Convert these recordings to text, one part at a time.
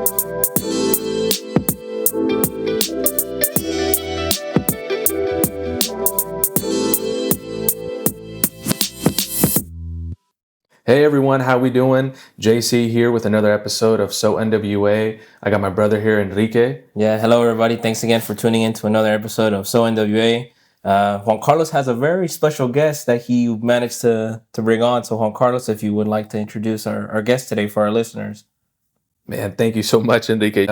Hey everyone, how we doing? JC here with another episode of SO NWA. I got my brother here, Enrique. Yeah, hello everybody. Thanks again for tuning in to another episode of SO NWA. Juan Carlos has a very special guest that he managed to bring on. So Juan Carlos, if you would like to introduce our guest today for our listeners. Man, thank you so much, Enrique.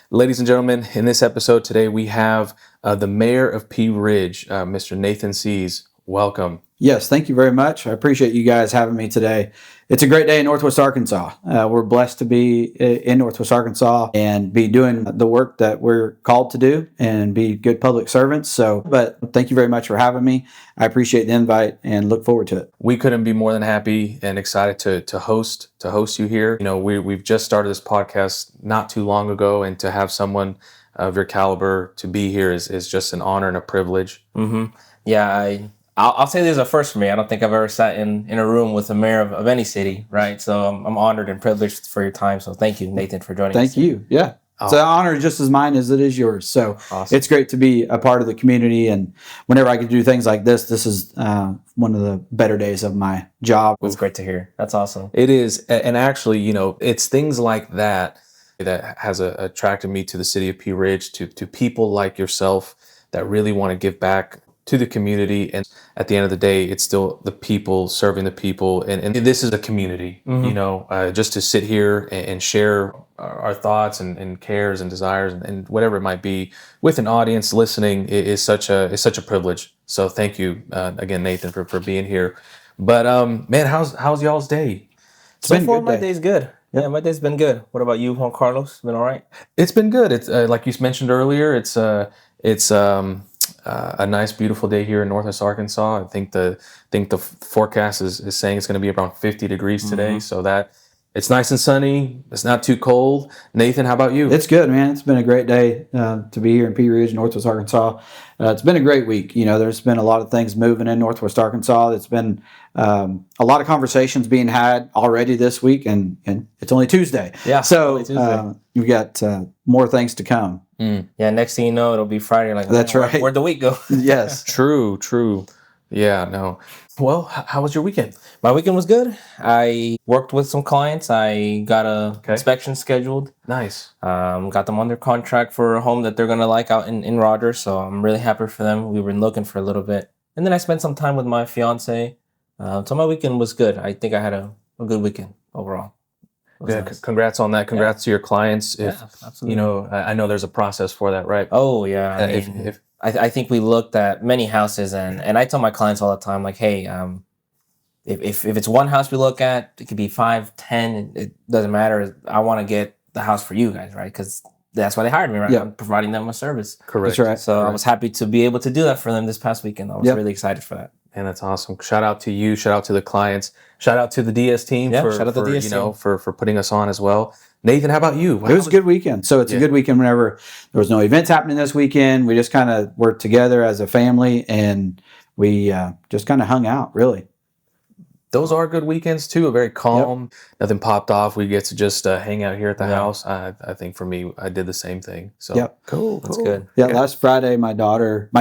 Ladies and gentlemen, in this episode today, we have the Mayor of Pea Ridge, Mr. Nathan Sees. Welcome. Yes, thank you very much. I appreciate you guys having me today. It's a great day in Northwest Arkansas. We're blessed to be in Northwest Arkansas and be doing the work that we're called to do and be good public servants. But thank you very much for having me. I appreciate the invite and look forward to it. We couldn't be more than happy and excited to host you here. You know, we've just started this podcast not too long ago, and to have someone of your caliber to be here is just an honor and a privilege. Mm-hmm. Yeah, I'll say this is a first for me. I don't think I've ever sat in a room with a mayor of any city, right? So I'm honored and privileged for your time. So thank you, Nathan, for joining us. Thank you. Yeah. It's an honor just as mine as it is yours. So awesome. It's great to be a part of the community. And whenever I can do things like this is one of the better days of my job. It's great to hear. That's awesome. It is. And actually, you know, it's things like that has attracted me to the city of Pea Ridge, to people like yourself that really want to give back to the community. And at the end of the day, it's still the people serving the people. And this is a community, you know, just to sit here and share our thoughts and cares and desires and whatever it might be with an audience listening is such a privilege. So thank you again, Nathan, for being here. But man, how's y'all's day? So far, my day's good. Yeah, my day's been good. What about you, Juan Carlos? Been all right? It's been good. It's like you mentioned earlier. It's a nice, beautiful day here in Northwest Arkansas. I think the forecast is saying it's going to be around 50 degrees today. So that it's nice and sunny. It's not too cold. Nathan, how about you? It's good, man. It's been a great day to be here in Pea Ridge, Northwest Arkansas. It's been a great week. You know, there's been a lot of things moving in Northwest Arkansas. It's been a lot of conversations being had already this week, and it's only Tuesday. Yeah. So we've got more things to come. Yeah, next thing you know, it'll be Friday. Like, that's right. Where'd the week go? Yes. True. Yeah, no. Well, how was your weekend? My weekend was good. I worked with some clients. I got a inspection scheduled. Nice. Got them under contract for a home that they're going to like out in Rogers. So I'm really happy for them. We were looking for a little bit. And then I spent some time with my fiance. So my weekend was good. I think I had a good weekend overall. Yeah, nice. Congrats on that. Congrats to your clients. Yeah, absolutely. You know, I know there's a process for that, right? Oh, yeah. I think we looked at many houses, and I tell my clients all the time, like, hey, if it's one house we look at, it could be 5, 10, it doesn't matter. I want to get the house for you guys, right? Because that's why they hired me, right? Yeah. I'm providing them a service. Correct. That's right. So I was happy to be able to do that for them this past weekend. I was really excited for that. And that's awesome. Shout out to you. Shout out to the clients. Shout out to the DS team for putting us on as well. Nathan, how about you? It was a good weekend. So it's a good weekend whenever there was no events happening this weekend. We just kind of worked together as a family, and we just kind of hung out, really. Those are good weekends too. Very calm. Nothing popped off. We get to just hang out here at the house. I think for me, I did the same thing. So cool. That's good. Yeah. Last Friday, my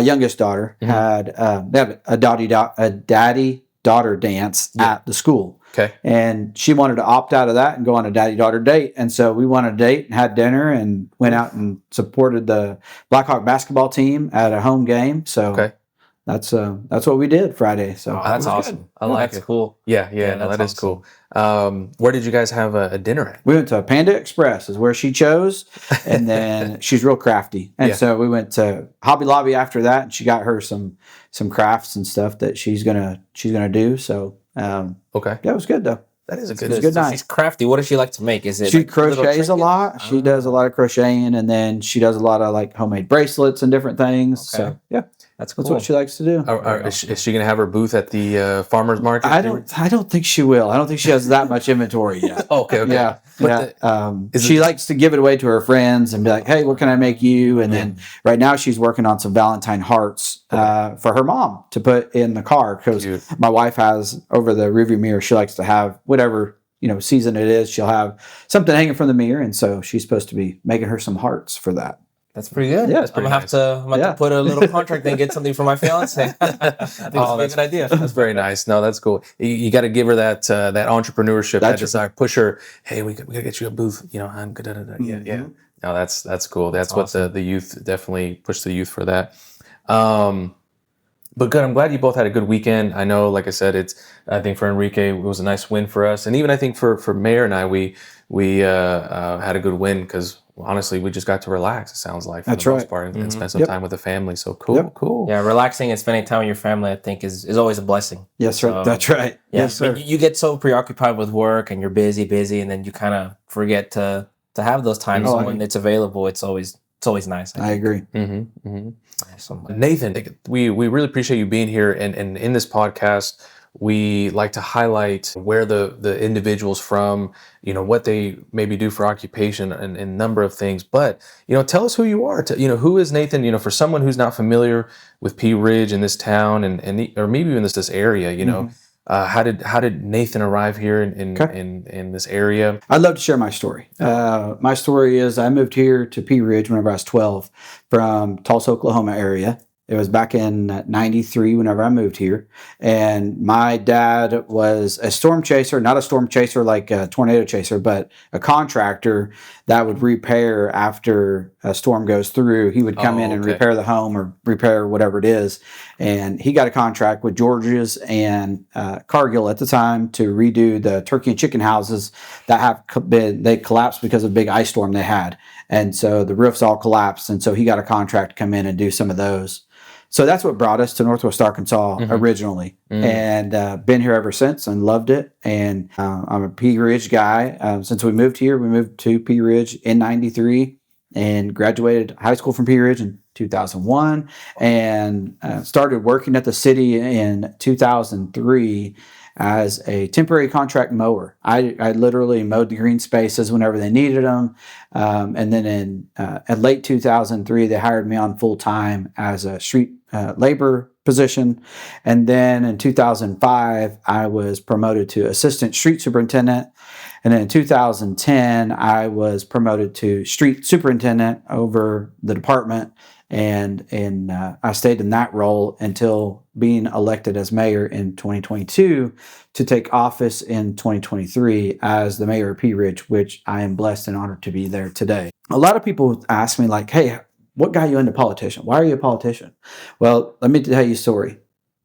youngest daughter, had they have a daddy-daughter dance at the school. Okay. And she wanted to opt out of that and go on a daddy-daughter date. And so we went on a date and had dinner and went out and supported the Blackhawk basketball team at a home game. So that's what we did Friday. So that's awesome. Good. I like that's it. Cool. Yeah, that is cool. Where did you guys have a dinner at? We went to Panda Express is where she chose, and then she's real crafty, and so we went to Hobby Lobby after that, and she got her some crafts and stuff that she's gonna do. So yeah, it was good though. That is a good night. She's crafty. What does she like to make? Is it she crochets a lot? She does a lot of crocheting, and then she does a lot of like homemade bracelets and different things. Okay. So yeah. That's cool. That's what she likes to do. Is she going to have her booth at the farmer's market? I don't think she will. I don't think she has that much inventory yet. Okay. Yeah. She likes to give it away to her friends and be like, hey, what can I make you? And then right now she's working on some Valentine hearts for her mom to put in the car because my wife has over the rearview mirror. She likes to have whatever season it is, she'll have something hanging from the mirror, and so she's supposed to be making her some hearts for that. That's pretty good. Yeah, I'm gonna have to put a little contract and get something for my fiance. I think that's a good idea. That's very nice. No, that's cool. You got to give her that entrepreneurship, that desire. Push her. Hey, we gotta get you a booth. I'm good. Yeah. No, that's cool. That's awesome. What the youth definitely push the youth for that. But good. I'm glad you both had a good weekend. I know, like I said, I think for Enrique it was a nice win for us, and even I think for Mayor and I, we had a good win because honestly we just got to relax. It sounds like for the most part, and spend some time with the family. So cool. Yeah, relaxing and spending time with your family, I think, is always a blessing. Yes, sir. That's right. Yeah, yes, sir. You get so preoccupied with work and you're busy, and then you kind of forget to have those times when it's available. It's always nice. I agree. Awesome. Nathan, we really appreciate you being here, and in this podcast we like to highlight where the individual's from, what they maybe do for occupation and a number of things. But, tell us who you are. Who is Nathan, for someone who's not familiar with Pea Ridge in this town or maybe even this area, how did Nathan arrive here in this area? I'd love to share my story. My story is I moved here to Pea Ridge whenever I was 12 from Tulsa, Oklahoma area. It was back in 93 whenever I moved here. And my dad was a storm chaser, not a storm chaser like a tornado chaser, but a contractor that would repair after a storm goes through. He would come in and repair the home or repair whatever it is. And he got a contract with George's and Cargill at the time to redo the turkey and chicken houses that they collapsed because of a big ice storm they had. And so the roofs all collapsed. And so he got a contract to come in and do some of those. So that's what brought us to Northwest Arkansas originally, and been here ever since and loved it. And I'm a Pea Ridge guy. Since we moved here, we moved to Pea Ridge in 93 and graduated high school from Pea Ridge in 2001 and started working at the city in 2003 as a temporary contract mower. I literally mowed the green spaces whenever they needed them. And then in late 2003, they hired me on full time as a street labor position. And then in 2005, I was promoted to assistant street superintendent. And then in 2010, I was promoted to street superintendent over the department. And I stayed in that role until being elected as mayor in 2022 to take office in 2023 as the mayor of Pea Ridge, which I am blessed and honored to be there today. A lot of people ask me like, hey, what got you into politician? Why are you a politician? Well, let me tell you a story.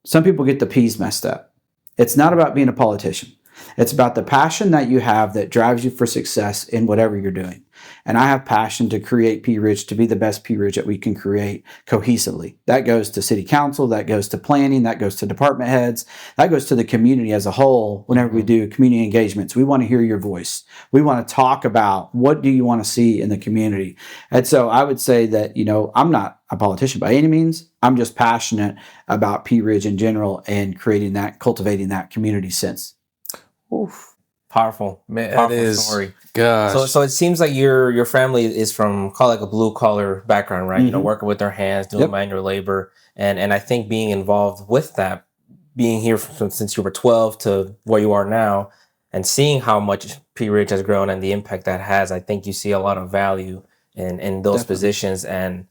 Some people get the P's messed up. It's not about being a politician. It's about the passion that you have that drives you for success in whatever you're doing. And I have passion to create Pea Ridge to be the best Pea Ridge that we can create cohesively. That goes to city council, that goes to planning, that goes to department heads, that goes to the community as a whole. Whenever we do community engagements, we want to hear your voice. We want to talk about what do you want to see in the community. And so I would say that, I'm not a politician by any means. I'm just passionate about Pea Ridge in general and cultivating that community sense. Oof. Powerful. Man, powerful that is, story. Gosh. So it seems like your family is from a blue collar background, right? Working with their hands, doing manual labor. And I think being involved with that, being here since you were 12 to where you are now, and seeing how much Pea Ridge has grown and the impact that has, I think you see a lot of value in those positions. And,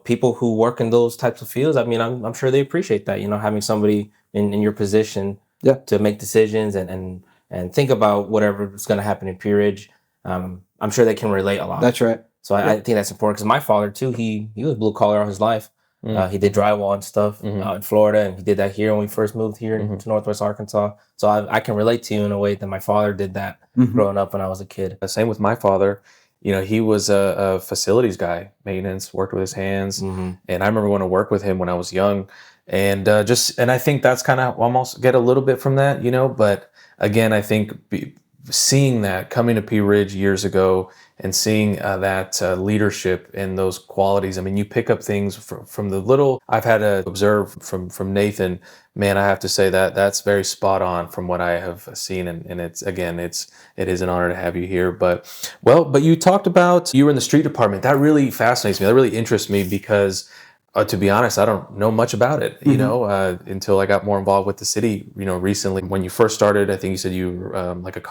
people who work in those types of fields, I mean, I'm sure they appreciate that, having somebody in your position to make decisions and think about whatever is going to happen in Pea Ridge. I'm sure they can relate a lot. That's right. So I think that's important because my father too, he was blue collar all his life. He did drywall and stuff out in Florida, and he did that here when we first moved here to Northwest Arkansas. So I can relate to you in a way that my father did that growing up when I was a kid. Same with my father. He was a facilities guy, maintenance, worked with his hands. And I remember going to work with him when I was young. And I think that's kind of almost get a little bit from that, but again, I think seeing that coming to Pea Ridge years ago and seeing that leadership and those qualities. I mean, you pick up things from the little I've had to observe from Nathan. Man, I have to say that's very spot on from what I have seen. And it is an honor to have you here. But you talked about you were in the street department. That really fascinates me. That really interests me because To be honest, I don't know much about it, until I got more involved with the city, recently. When you first started, I think you said you were like a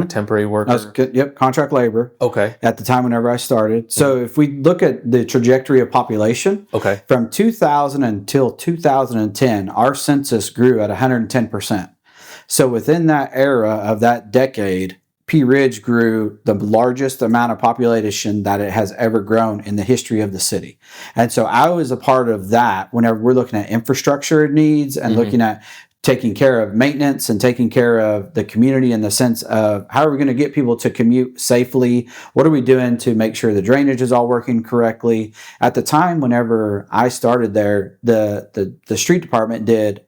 temporary I was worker. good, yep, contract labor Okay. at the time whenever I started. So if we look at the trajectory of population, Okay. from 2000 until 2010, our census grew at 110%. So within that era of that decade, Pea Ridge grew the largest amount of population that it has ever grown in the history of the city. And so I was a part of that whenever we're looking at infrastructure needs and looking at taking care of maintenance and taking care of the community in the sense of how are we going to get people to commute safely? What are we doing to make sure the drainage is all working correctly? At the time, whenever I started there, the street department did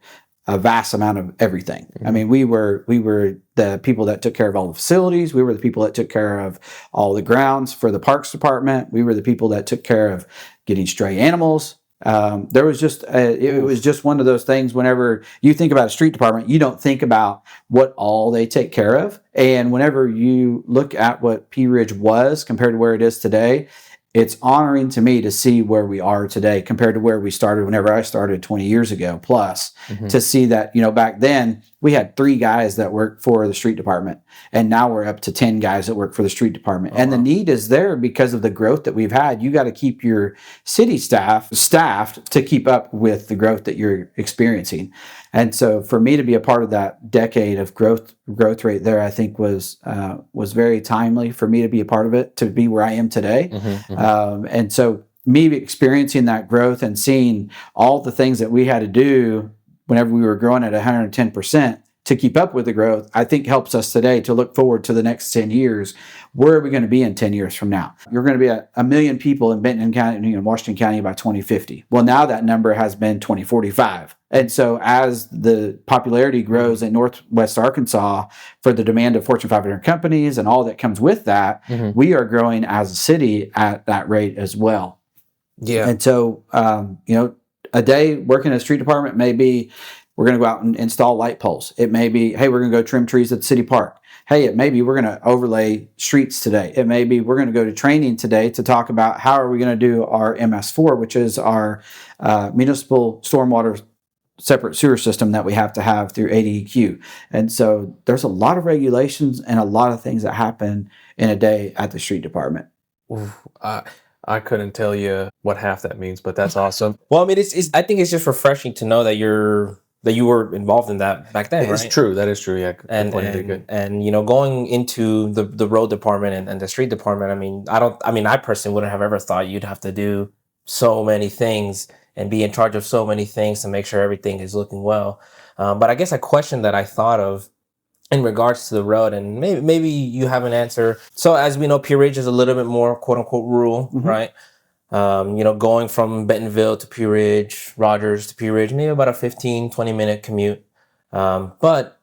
a vast amount of everything. I mean, we were the people that took care of all the facilities. We were the people that took care of all the grounds for the parks department. We were the people that took care of getting stray animals. There was just it was just one of those things. Whenever you think about a street department, you don't think about what all they take care of. And whenever you look at what Pea Ridge was compared to where it is today, it's honoring to me to see where we are today compared to where we started whenever I started 20 years ago plus, to see that, back then we had 3 guys that worked for the street department, and now we're up to 10 guys that work for the street department. And the need is there because of the growth that we've had. You got to keep your city staff staffed to keep up with the growth that you're experiencing. And so for me to be a part of that decade of growth rate there, I think was very timely for me to be a part of it, to be where I am today. And so me experiencing that growth and seeing all the things that we had to do whenever we were growing at 110% to keep up with the growth, I think helps us today to look forward to the next 10 years. Where are we going to be in 10 years from now? You're going to be at 1 million people in Benton County, Washington County by 2050. Well, now that number has been 2045. And so as the popularity grows in Northwest Arkansas for the demand of Fortune 500 companies and all that comes with that, we are growing as a city at that rate as well. Yeah. And so, a day working in a street department may be, we're going to go out and install light poles. It may be, hey, we're going to go trim trees at the city park. Hey, it may be we're going to overlay streets today. It may be we're going to go to training today to talk about how are we going to do our MS4, which is our municipal stormwater separate sewer system that we have to have through ADEQ. And so there's a lot of regulations and a lot of things that happen in a day at the street department. I couldn't tell you what half that means, but that's awesome. Well, I mean, I think it's just refreshing to know that you were involved in that back then, right? It's true. That is true. Yeah. And going into the road department and the street department, I personally wouldn't have ever thought you'd have to do so many things and be in charge of so many things to make sure everything is looking well. But I guess a question that I thought of in regards to the road, and maybe you have an answer. So as we know, Pea Ridge is a little bit more quote unquote rural, right? Going from Bentonville to Pea Ridge, Rogers to Pea Ridge, maybe about a 15-20 minute commute. But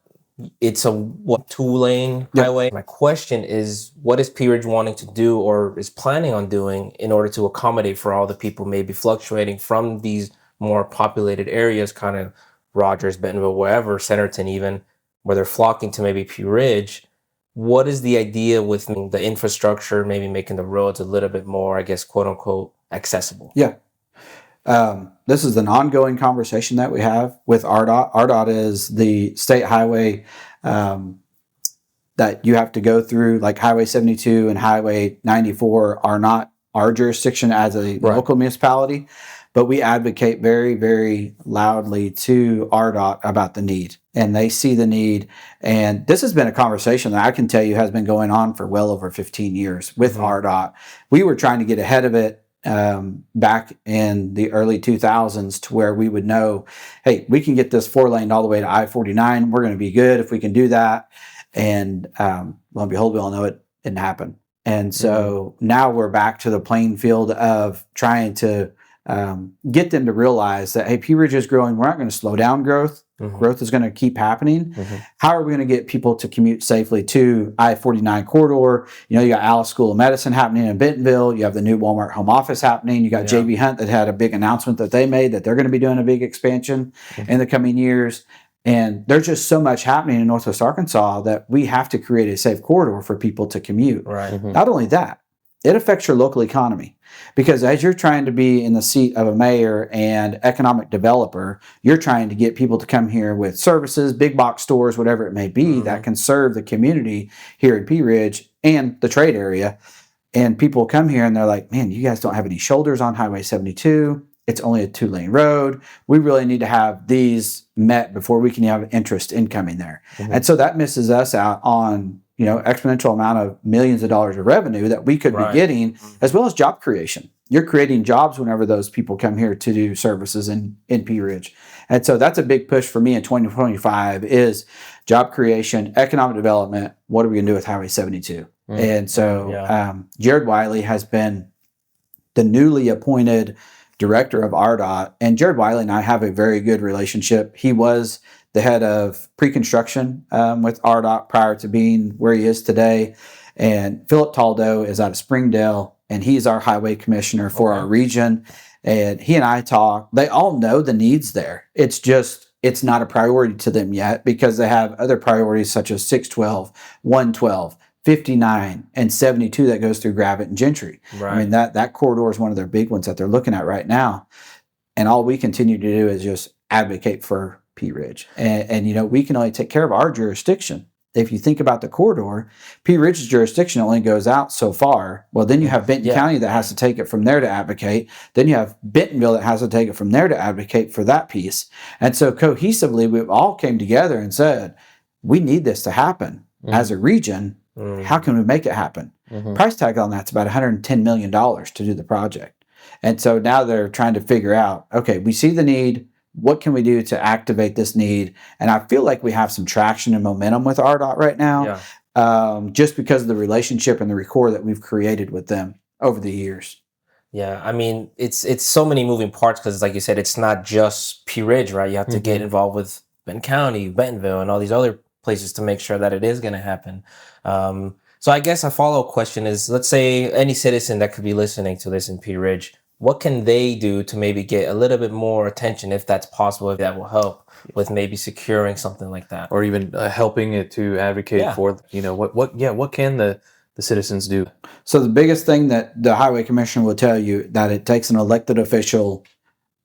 it's a 2-lane highway. My question is, what is Pea Ridge wanting to do or is planning on doing in order to accommodate for all the people maybe fluctuating from these more populated areas, kind of Rogers, Bentonville, wherever, Centerton even, where they're flocking to maybe Pea Ridge? What is the idea with the infrastructure, maybe making the roads a little bit more, I guess, quote unquote, accessible? Yeah. This is an ongoing conversation that we have with RDOT. RDOT is the state highway that you have to go through, like Highway 72 and Highway 94 are not our jurisdiction as a local municipality, but we advocate very, very loudly to RDOT about the need. And they see the need. And this has been a conversation that I can tell you has been going on for well over 15 years with RDOT. We were trying to get ahead of it back in the early 2000s to where we would know, hey, we can get this 4-lane all the way to I-49. We're going to be good if we can do that. And lo and behold, we all know it didn't happen. And so now we're back to the playing field of trying to get them to realize that, hey, Pea Ridge is growing. We're not going to slow down growth. Growth is going to keep happening. How are we going to get people to commute safely to I-49 corridor? You got Alice School of Medicine happening in Bentonville. You have the new Walmart home office happening. You got JB Hunt that had a big announcement that they made that they're going to be doing a big expansion in the coming years. And there's just so much happening in Northwest Arkansas that we have to create a safe corridor for people to commute. Right. Not only that, it affects your local economy. Because as you're trying to be in the seat of a mayor and economic developer, you're trying to get people to come here with services, big box stores, whatever it may be, that can serve the community here in Pea Ridge and the trade area. And people come here and they're like, man, you guys don't have any shoulders on Highway 72. It's only a 2-lane road. We really need to have these met before we can have interest in coming there. And so that misses us out on, exponential amount of millions of dollars of revenue that we could be getting, as well as job creation. You're creating jobs whenever those people come here to do services in Pea Ridge. And so that's a big push for me in 2025 is job creation, economic development. What are we going to do with Highway 72? And so Jared Wiley has been the newly appointed director of RDOT. And Jared Wiley and I have a very good relationship. He was the head of pre-construction with RDOT prior to being where he is today. And Philip Taldo is out of Springdale, and he's our highway commissioner for our region. And he and I talk. They all know the needs there. It's just, it's not a priority to them yet because they have other priorities such as 612, 112, 59, and 72 that goes through Gravette and Gentry. I mean, that corridor is one of their big ones that they're looking at right now. And all we continue to do is just advocate for Pea Ridge. And we can only take care of our jurisdiction. If you think about the corridor, Pea Ridge's jurisdiction only goes out so far. Well, then you have Benton County that has to take it from there to advocate. Then you have Bentonville that has to take it from there to advocate for that piece. And so cohesively, we all came together and said, we need this to happen as a region. How can we make it happen? Price tag on that's about $110 million to do the project. And so now they're trying to figure out, okay, we see the need. What can we do to activate this need? And I feel like we have some traction and momentum with RDOT right now, just because of the relationship and the rapport that we've created with them over the years. Yeah, I mean, it's so many moving parts because, like you said, it's not just Pea Ridge, right? You have to get involved with Benton County, Bentonville, and all these other places to make sure that it is going to happen. So I guess a follow-up question is, let's say any citizen that could be listening to this in Pea Ridge, what can they do to maybe get a little bit more attention, if that's possible, if that will help with maybe securing something like that, or even helping it to advocate for, what can the citizens do? So the biggest thing that the highway commissioner will tell you that it takes an elected official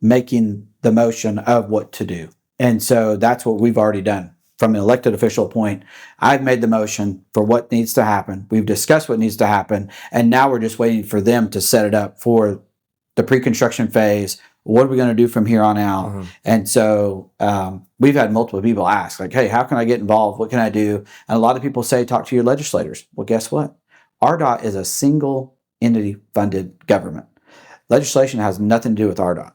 making the motion of what to do. And so that's what we've already done. From an elected official point, I've made the motion for what needs to happen. We've discussed what needs to happen. And now we're just waiting for them to set it up for the pre-construction phase. What are we going to do from here on out? And so we've had multiple people ask, like, hey, how can I get involved? What can I do? And a lot of people say, talk to your legislators. Well, guess what? RDOT is a single entity funded government. Legislation has nothing to do with RDOT.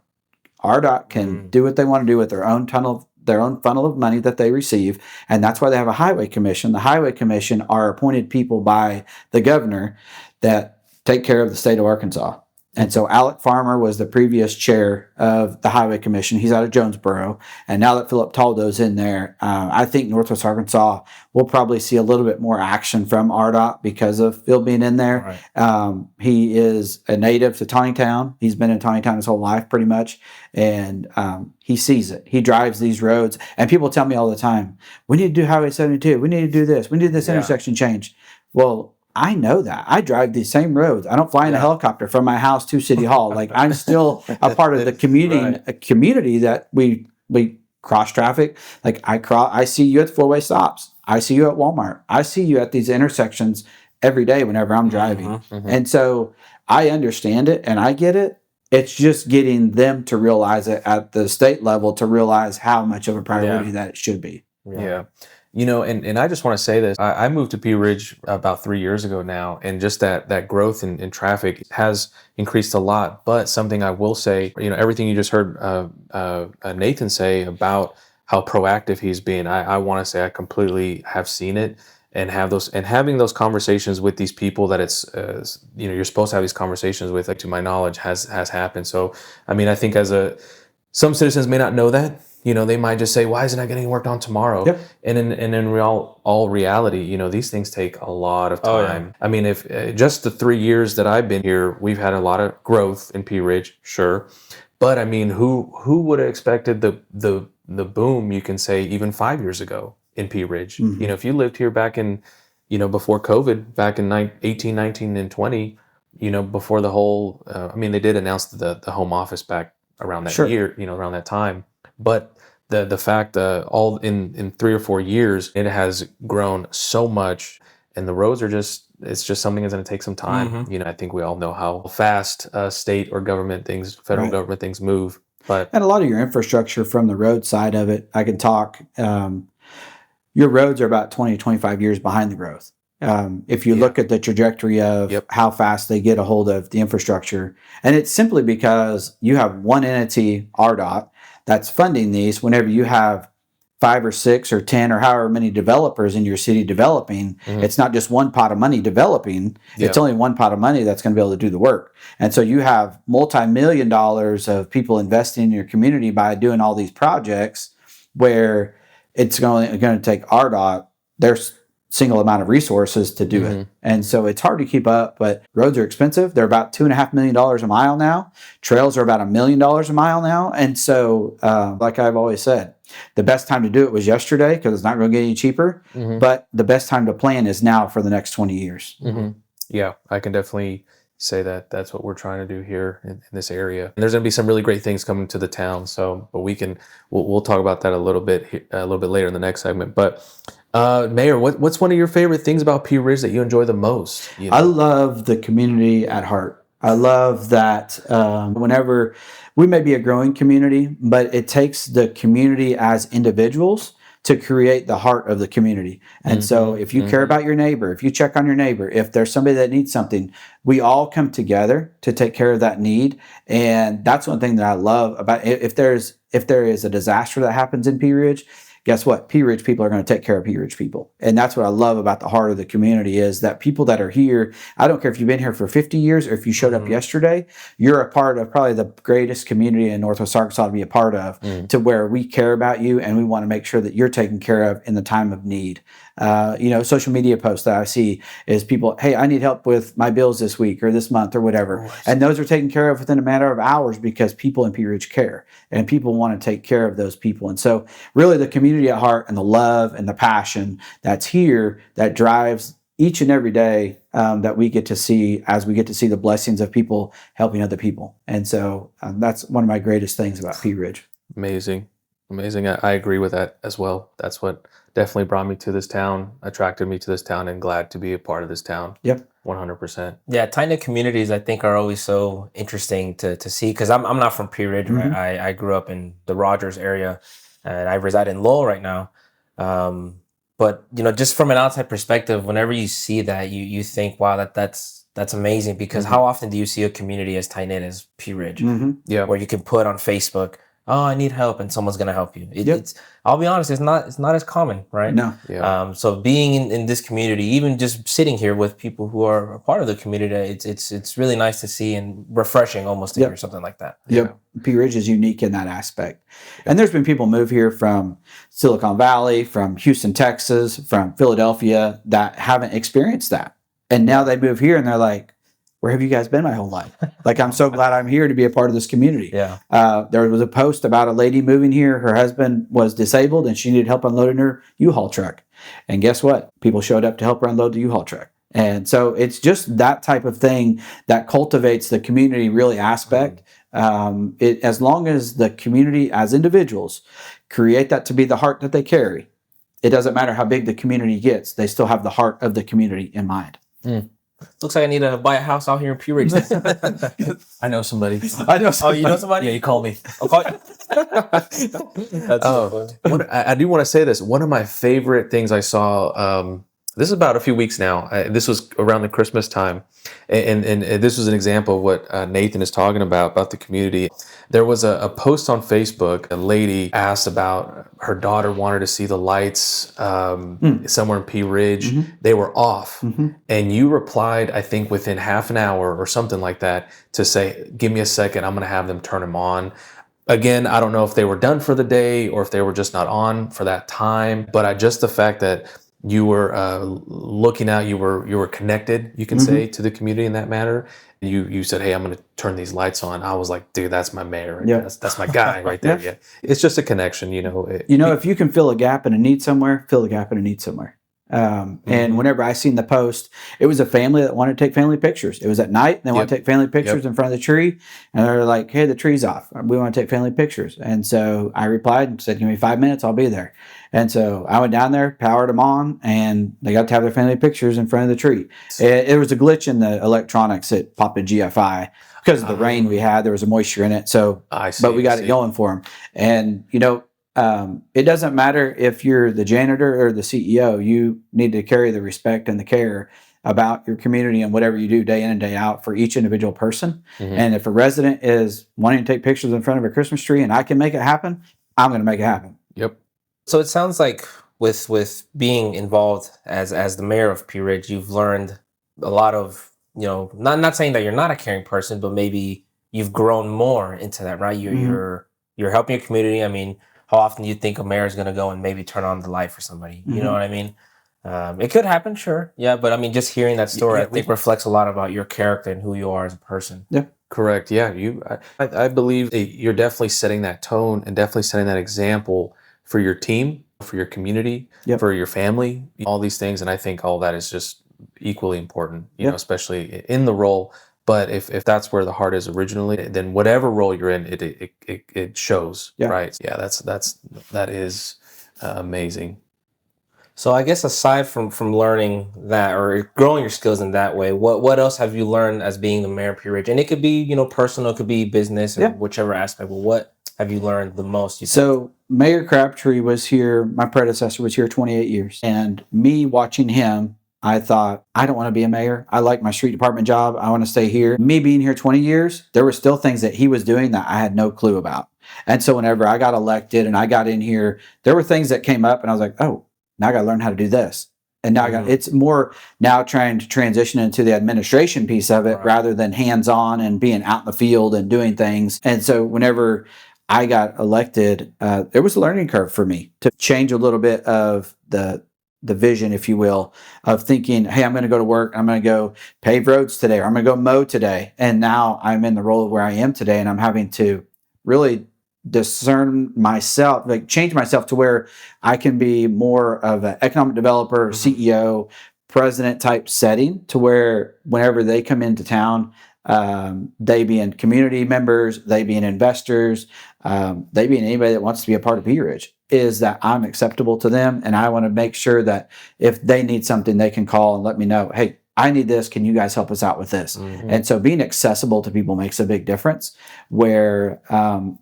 RDOT can do what they want to do with their own funnel of money that they receive. And that's why they have a highway commission. The highway commission are appointed people by the governor that take care of the state of Arkansas. And so Alec Farmer was the previous chair of the Highway Commission. He's out of Jonesboro. And now that Philip Taldo's in there, I think Northwest Arkansas will probably see a little bit more action from RDOT because of Phil being in there. He is a native to Taneytown. He's been in Taneytown his whole life pretty much. And he sees it. He drives these roads. And people tell me all the time, we need to do Highway 72. We need to do this. We need this intersection change. Well, I know that. I drive these same roads. I don't fly in a helicopter from my house to City Hall. Like, I'm still a part of the community that we cross traffic. Like, I see you at the four-way stops. I see you at Walmart. I see you at these intersections every day whenever I'm driving. And so I understand it and I get it. It's just getting them to realize it at the state level, to realize how much of a priority that it should be. And I just want to say this. I moved to Pea Ridge about 3 years ago now, and just that growth in traffic has increased a lot. But something I will say, everything you just heard Nathan say about how proactive he's been, I want to say I completely have seen it and having those conversations with these people that it's you're supposed to have these conversations with, like, to my knowledge, has happened. So I mean, I think some citizens may not know that. They might just say, why isn't that getting worked on tomorrow? And in all reality, these things take a lot of time. I mean, if just the 3 years that I've been here, we've had a lot of growth in Pea Ridge, sure. But I mean, who would have expected the boom, you can say, even 5 years ago in Pea Ridge? If you lived here back in, before COVID, back in 18, 19, and 20, before the whole, I mean, they did announce the home office back around that Sure. year, around that time. But the fact all in 3 or 4 years, it has grown so much, and the roads are it's just something that's going to take some time. I think we all know how fast state or government things, federal Right. government things move. But And a lot of your infrastructure from the road side of it, I can talk. Your roads are about 20 to 25 years behind the growth. If you Yeah. look at the trajectory of Yep. how fast they get a hold of the infrastructure, and it's simply because you have one entity, RDOT, that's funding these. Whenever you have 5 or 6 or 10 or however many developers in your city developing, it's not just one pot of money developing. It's Yeah. only one pot of money that's going to be able to do the work. And so you have multi-million dollars of people investing in your community by doing all these projects where it's going to take RDOT their single amount of resources to do it. And so it's hard to keep up, but roads are expensive. They're about $2.5 million a mile now. Trails are about $1 million a mile now. And so, like I've always said, the best time to do it was yesterday because it's not going to get any cheaper. But the best time to plan is now for the next 20 years. Yeah, I can definitely say that that's what we're trying to do here in this area. And there's going to be some really great things coming to the town. So, but we'll talk about that a little bit later in the next segment. But Mayor, what's one of your favorite things about Pea Ridge that you enjoy the most? I love the community at heart. I love that whenever we may be a growing community, but it takes the community as individuals to create the heart of the community. And so if you care about your neighbor, if you check on your neighbor, if there's somebody that needs something, we all come together to take care of that need. And that's one thing that I love about it. If there is a disaster that happens in Pea Ridge, guess what? Pea Ridge people are going to take care of Pea Ridge people. And that's what I love about the heart of the community is that people that are here, I don't care if you've been here for 50 years or if you showed up yesterday, you're a part of probably the greatest community in Northwest Arkansas to be a part of, to where we care about you and we want to make sure that you're taken care of in the time of need. Social media posts that I see is people, hey, I need help with my bills this week or this month or whatever. And those are taken care of within a matter of hours because people in Pea Ridge care and people want to take care of those people. And so really the community at heart and the love and the passion that's here that drives each and every day that we get to see as we get to see the blessings of people helping other people. And so that's one of my greatest things about Pea Ridge. Amazing. I agree with that as well. That's what definitely brought me to this town, attracted me to this town, and glad to be a part of this town. Yep. 100%. Yeah, tight-knit communities I think are always so interesting to see because I'm not from Pea Ridge, right? I grew up in the Rogers area and I reside in Lowell right now. But just from an outside perspective, whenever you see that, you think, wow, that's amazing because how often do you see a community as tight-knit as Pea Ridge? Yeah. Where you can put on Facebook, oh, I need help, and someone's gonna help you. It's I'll be honest, it's not as common, right? No. Yeah. So being in this community, even just sitting here with people who are a part of the community, it's really nice to see and refreshing almost to hear something like that. Yep. Pea Ridge is unique in that aspect. And there's been people move here from Silicon Valley, from Houston, Texas, from Philadelphia that haven't experienced that. And now they move here and they're like, where have you guys been my whole life? Like, I'm so glad I'm here to be a part of this community. Yeah. There was a post about a lady moving here. Her husband was disabled and she needed help unloading her U-Haul truck. And guess what? People showed up to help her unload the U-Haul truck. And so it's just that type of thing that cultivates the community really aspect. As long as the community as individuals create that to be the heart that they carry, it doesn't matter how big the community gets. They still have the heart of the community in mind. Looks like I need to buy a house out here in Pea Ridge. I know somebody. Oh, you know somebody? Yeah, you called me. I'll call you. That's so funny. I do want to say this. One of my favorite things I saw, this is about a few weeks now. This was around the Christmas time. And this was an example of what Nathan is talking about the community. There was a post on Facebook. A lady asked about her daughter wanted to see the lights somewhere in Pea Ridge. They were off. And you replied, I think, within half an hour or something like that to say, give me a second. I'm going to have them turn them on. Again, I don't know if they were done for the day or if they were just not on for that time. But just the fact that you were looking out, you were connected, you can say, to the community in that manner. You said, hey, I'm going to turn these lights on. I was like, dude, that's my mayor. That's my guy right there. Yeah. It's just a connection, if you can fill a gap and a need somewhere, fill a gap and a need somewhere. And whenever I seen the post, it was a family that wanted to take family pictures. It was at night, and they want to take family pictures in front of the tree. And they're like, hey, the tree's off. We want to take family pictures. And so I replied and said, give me 5 minutes, I'll be there. And so I went down there, powered them on, and they got to have their family pictures in front of the tree. It was a glitch in the electronics at Papa GFI because of the rain we had. There was a moisture in it. So, but we got it going for them. And, it doesn't matter if you're the janitor or the CEO. You need to carry the respect and the care about your community and whatever you do day in and day out for each individual person. And if a resident is wanting to take pictures in front of a Christmas tree and I can make it happen, I'm going to make it happen. Yep. So it sounds like with being involved as the mayor of Pea Ridge, you've learned a lot of, not saying that you're not a caring person, but maybe you've grown more into that, right? You're helping your community. I mean, how often do you think a mayor is going to go and maybe turn on the light for somebody? You know what I mean? It could happen, sure. Yeah, but I mean, just hearing that story, I think reflects a lot about your character and who you are as a person. Yeah. Correct. Yeah. I believe that you're definitely setting that tone and definitely setting that example for your team, for your community, for your family, all these things. And I think all that is just equally important, especially in the role. But if that's where the heart is originally, then whatever role you're in, it shows, right? Yeah, that is amazing. So I guess aside from learning that or growing your skills in that way, what else have you learned as being the mayor of Pea Ridge? And it could be personal, it could be business, or whichever aspect. But what have you learned the most? So Mayor Crabtree was here. My predecessor was here 28 years, and me watching him, I thought, I don't want to be a mayor. I like my street department job. I want to stay here. Me being here 20 years, there were still things that he was doing that I had no clue about. And so whenever I got elected and I got in here, there were things that came up and I was like, oh, now I got to learn how to do this. And now it's more now trying to transition into the administration piece of it rather than hands-on and being out in the field and doing things. And so whenever I got elected, there was a learning curve for me to change a little bit of the vision, if you will, of thinking, hey, I'm going to go to work, I'm going to go pave roads today, or I'm going to go mow today. And now I'm in the role of where I am today, and I'm having to really discern myself, like change myself to where I can be more of an economic developer, CEO, president type setting, to where whenever they come into town, they being community members, they being investors, they being anybody that wants to be a part of Pea Ridge, is that I'm acceptable to them. And I want to make sure that if they need something, they can call and let me know, hey, I need this. Can you guys help us out with this? And so being accessible to people makes a big difference, where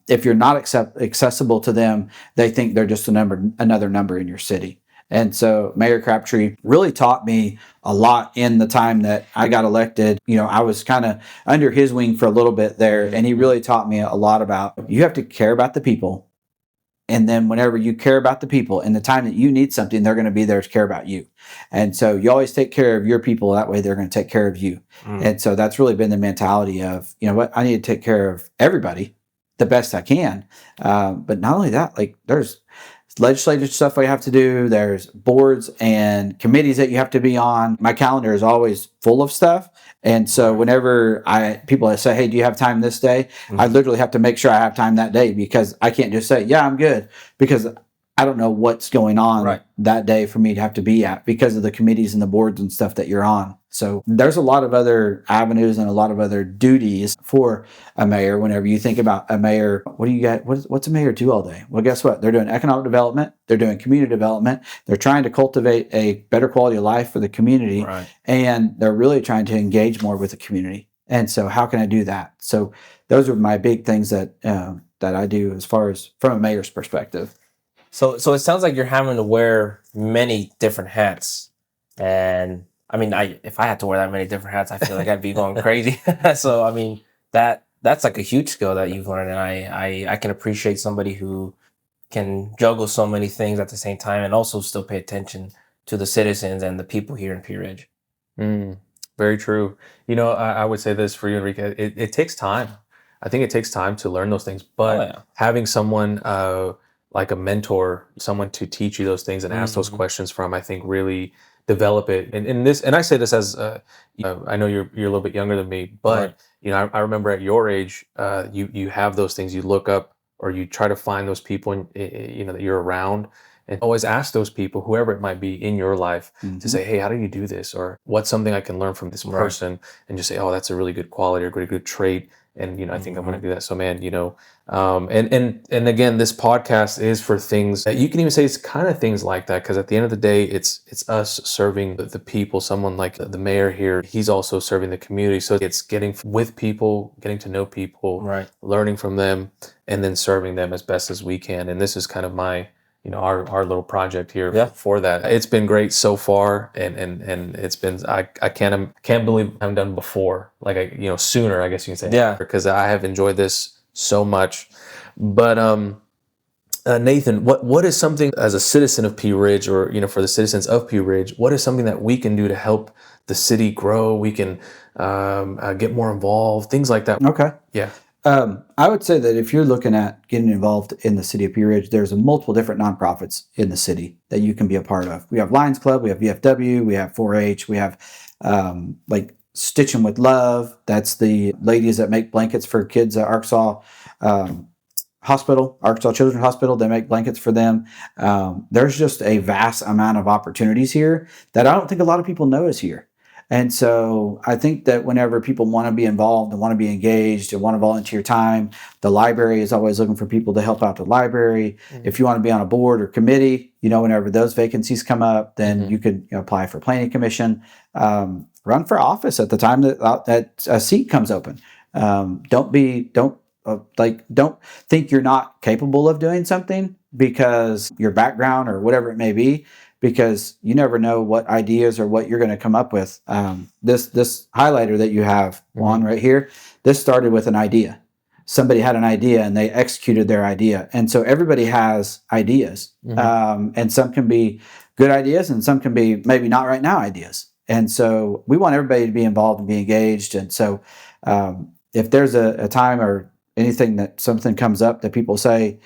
if you're not accessible to them, they think they're just another number in your city. And so Mayor Crabtree really taught me a lot in the time that I got elected. I was kind of under his wing for a little bit there, and he really taught me a lot about you have to care about the people. And then whenever you care about the people in the time that you need something, they're going to be there to care about you. And so you always take care of your people. That way they're going to take care of you. And so that's really been the mentality of, I need to take care of everybody the best I can. But not only that, like there's legislative stuff I have to do. There's boards and committees that you have to be on. My calendar is always full of stuff. And so whenever people say, hey, do you have time this day? I literally have to make sure I have time that day, because I can't just say, yeah, I'm good, because I don't know what's going on that day for me to have to be at because of the committees and the boards and stuff that you're on. So there's a lot of other avenues and a lot of other duties for a mayor. Whenever you think about a mayor, what do you got? What's a mayor do all day? Well, guess what? They're doing economic development. They're doing community development. They're trying to cultivate a better quality of life for the community. And they're really trying to engage more with the community. And so how can I do that? So those are my big things that I do as far as from a mayor's perspective. So it sounds like you're having to wear many different hats. And I mean, if I had to wear that many different hats, I feel like I'd be going crazy. So I mean, that's like a huge skill that you've learned, and I can appreciate somebody who can juggle so many things at the same time and also still pay attention to the citizens and the people here in Pea Ridge. Very true. I would say this for you, Enrique. It takes time. I think it takes time to learn those things, but having someone like a mentor, someone to teach you those things and ask those questions from, I think really develop it. And I say this as I know you're a little bit younger than me, but I remember at your age, you have those things you look up, or you try to find those people that you're around, and always ask those people, whoever it might be in your life, to say, hey, how do you do this? Or what's something I can learn from this person? And just say, oh, that's a really good quality or good trait. And, I think I'm going to do that. So, man, and again, this podcast is for things that you can even say it's kind of things like that. Cause at the end of the day, it's us serving the people. Someone like the mayor here, he's also serving the community. So it's getting with people, getting to know people, learning from them, and then serving them as best as we can. And this is kind of my, our little project here for that. It's been great so far, and it's been I can't believe I haven't done before, like sooner, I guess you can say. Yeah, because I have enjoyed this so much. But Nathan, what is something as a citizen of Pea Ridge, or for the citizens of Pea Ridge, what is something that we can do to help the city grow? We can get more involved, things like that. Okay. Yeah. I would say that if you're looking at getting involved in the city of Pea Ridge, there's multiple different nonprofits in the city that you can be a part of. We have Lions Club, we have VFW, we have 4-H, we have like Stitching with Love. That's the ladies that make blankets for kids at Arkansas Hospital, Arkansas Children's Hospital. They make blankets for them. There's just a vast amount of opportunities here that I don't think a lot of people know is here. And so I think that whenever people want to be involved and want to be engaged and want to volunteer time, the library is always looking for people to help out the library. If you want to be on a board or committee, whenever those vacancies come up, then you could apply for planning commission, run for office at the time that a seat comes open. Don't think you're not capable of doing something because your background or whatever it may be, because you never know what ideas or what you're going to come up with. This highlighter that you have on right here, this started with an idea. Somebody had an idea and they executed their idea. And so everybody has ideas. And some can be good ideas and some can be maybe not right now ideas. And so we want everybody to be involved and be engaged. And so if there's a time or anything that something comes up that people say,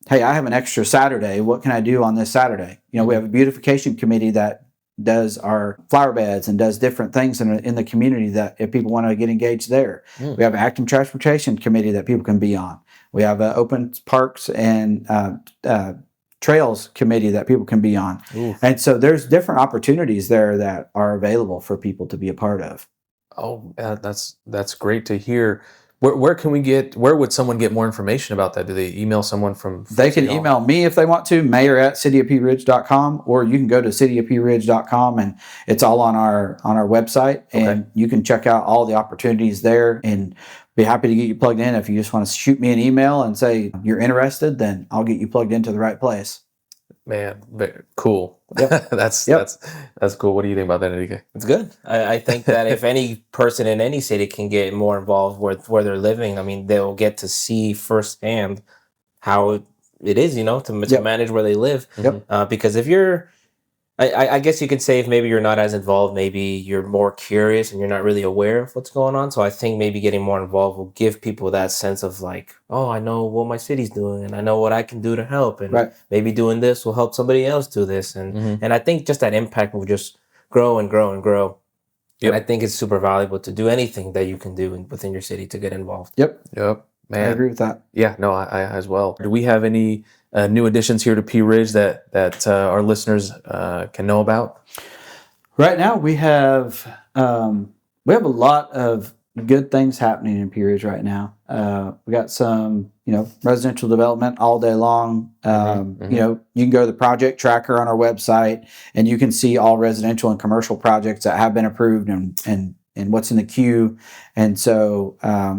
hey, I have an extra Saturday. What can I do on this Saturday? We have a beautification committee that does our flower beds and does different things in the community that if people want to get engaged there. We have an active transportation committee that people can be on. We have an open parks and trails committee that people can be on. And so there's different opportunities there that are available for people to be a part of. Oh, that's great to hear. Where would someone get more information about that? Do they email someone from They can email me if they want to, mayor@cityofpearidge.com, or you can go to cityofpearidge.com and it's all on our website. And you can check out all the opportunities there and be happy to get you plugged in. If you just want to shoot me an email and say you're interested, then I'll get you plugged into the right place. Man, very cool. Yep. That's cool. What do you think about that, Enrique? It's good. I think that if any person in any city can get more involved with where they're living, I mean, they'll get to see firsthand how it is, to manage where they live. Because if you're, I guess you could say if maybe you're not as involved, maybe you're more curious and you're not really aware of what's going on. So I think maybe getting more involved will give people that sense of like, oh, I know what my city's doing and I know what I can do to help. And maybe doing this will help somebody else do this. And I think just that impact will just grow and grow and grow. And I think it's super valuable to do anything that you can do within your city to get involved. Yep. Man. I agree with that. Yeah, no, I as well. Do we have any new additions here to Pea Ridge that our listeners can know about? Right now, we have a lot of good things happening in Pea Ridge right now. We got some, residential development all day long. You can go to the project tracker on our website, and you can see all residential and commercial projects that have been approved and what's in the queue. And so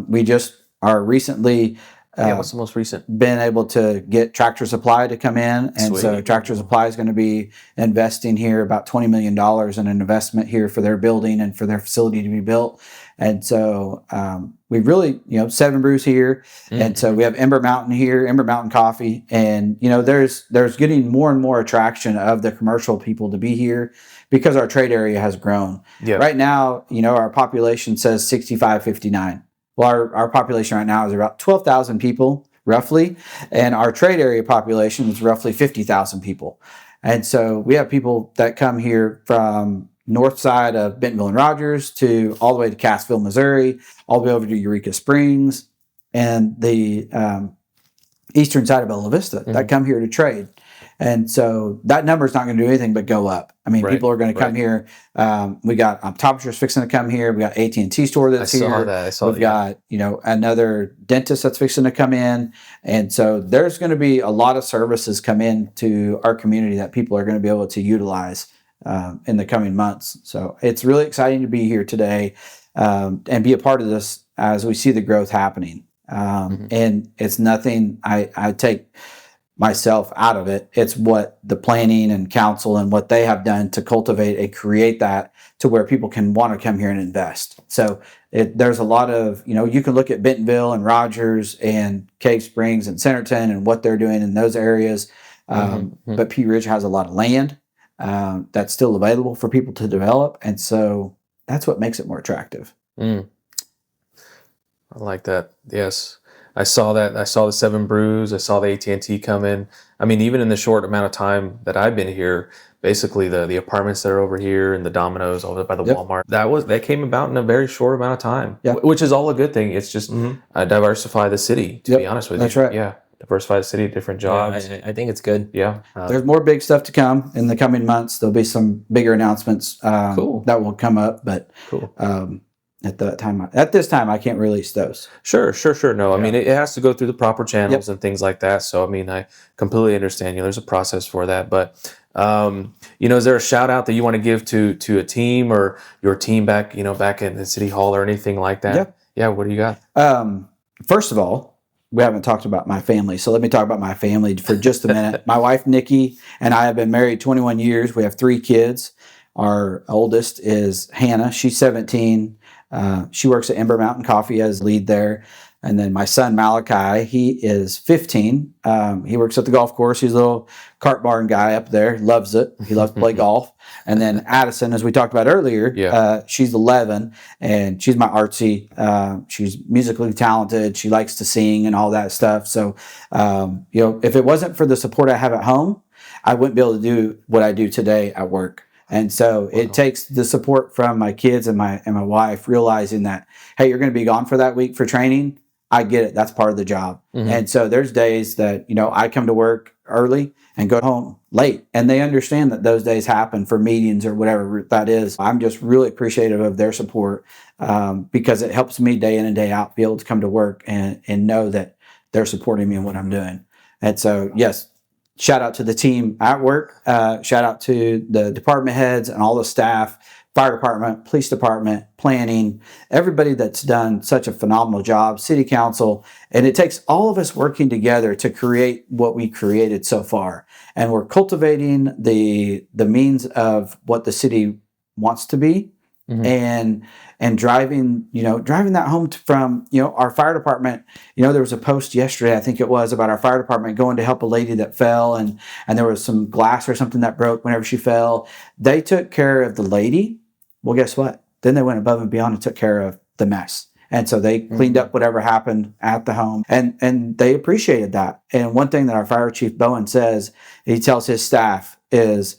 we just are recently. What's the most recent? Been able to get Tractor Supply to come in. And Sweet. So Tractor Supply is going to be investing here about $20 million in an investment here for their building and for their facility to be built. And so we really, 7 Brews here. And so we have Ember Mountain here, Ember Mountain Coffee. And, there's getting more and more attraction of the commercial people to be here because our trade area has grown. Right now, our population says 65-59. Well, our population right now is about 12,000 people, roughly, and our trade area population is roughly 50,000 people. And so we have people that come here from north side of Bentonville and Rogers to all the way to Cassville, Missouri, all the way over to Eureka Springs, and the eastern side of Bella Vista that come here to trade. And so that number is not going to do anything but go up. I mean, Right, people are going to come here. We got optometrists fixing to come here. We got AT&T store that's I saw here. that. I saw We've that. Yeah. got, another dentist that's fixing to come in. And so there's going to be a lot of services come into our community that people are going to be able to utilize in the coming months. So it's really exciting to be here today and be a part of this as we see the growth happening. And it's nothing I take myself out of it. It's what the planning and council and what they have done to cultivate and create that to where people can want to come here and invest. So there's a lot of, you can look at Bentonville and Rogers and Cave Springs and Centerton and what they're doing in those areas. But Pea Ridge has a lot of land that's still available for people to develop. And so that's what makes it more attractive. I like that. Yes. I saw that. I saw the 7 Brews. I saw the AT&T come in. I mean, even in the short amount of time that I've been here, basically the apartments that are over here and the Domino's over by the Walmart, that came about in a very short amount of time, which is all a good thing. It's just diversify the city, to be honest with you. That's right. Yeah. Diversify the city, different jobs. Yeah, I think it's good. Yeah. There's more big stuff to come in the coming months. There'll be some bigger announcements that will come up, but at this time, I can't release those. Sure. No, I mean, it has to go through the proper channels and things like that. So, I mean, I completely understand. There's a process for that. But, is there a shout out that you want to give to a team or your team back in the city hall or anything like that? Yeah. What do you got? First of all, we haven't talked about my family. So let me talk about my family for just a minute. My wife, Nikki, and I have been married 21 years. We have 3 kids. Our oldest is Hannah. She's 17. She works at Ember Mountain Coffee as lead there. And then my son, Malachi, he is 15. He works at the golf course. He's a little cart barn guy up there. Loves it. He loves to play golf. And then Addison, as we talked about earlier, she's 11, and she's my artsy. She's musically talented. She likes to sing and all that stuff. So, if it wasn't for the support I have at home, I wouldn't be able to do what I do today at work. And so it takes the support from my kids and my wife realizing that, hey, you're going to be gone for that week for training. I get it. That's part of the job. And so there's days that, I come to work early and go home late. And they understand that those days happen for meetings or whatever that is. I'm just really appreciative of their support because it helps me day in and day out be able to come to work and know that they're supporting me in what I'm doing. And so, yes, shout out to the team at work. Shout out to the department heads and all the staff, fire department, police department, planning, everybody that's done such a phenomenal job, city council. And it takes all of us working together to create what we created so far. And we're cultivating the means of what the city wants to be. And driving that home from, our fire department. There was a post yesterday, I think it was, about our fire department going to help a lady that fell and there was some glass or something that broke whenever she fell. They took care of the lady. Well, guess what? Then they went above and beyond and took care of the mess. And so they cleaned up whatever happened at the home and they appreciated that. And one thing that our fire chief Bowen says, he tells his staff is,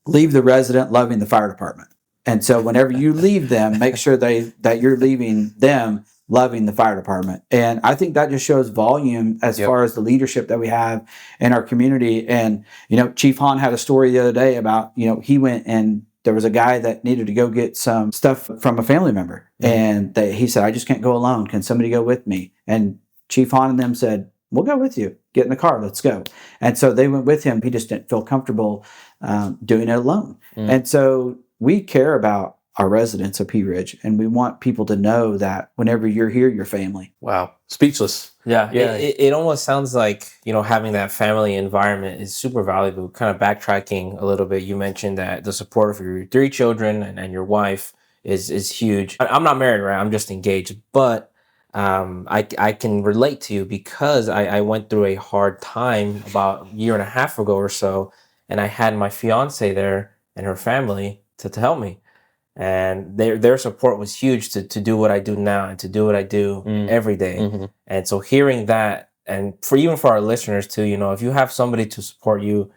leave the resident loving the fire department. And so whenever you leave them, make sure that you're leaving them loving the fire department. And I think that just shows volume as far as the leadership that we have in our community. And, Chief Hahn had a story the other day about, he went and there was a guy that needed to go get some stuff from a family member. And he said, I just can't go alone. Can somebody go with me? And Chief Hahn and them said, we'll go with you. Get in the car. Let's go. And so they went with him. He just didn't feel comfortable doing it alone. And so we care about our residents of Pea Ridge, and we want people to know that whenever you're here, you're family. Wow. Speechless. Yeah. It almost sounds like, having that family environment is super valuable. Kind of backtracking a little bit, you mentioned that the support of your 3 children and your wife is huge. I'm not married, right? I'm just engaged, but I can relate to you because I went through a hard time about a year and a half ago or so, and I had my fiance there and her family to help me. And their support was huge to do what I do now and to do what I do every day. And so hearing that, and even for our listeners too, if you have somebody to support you,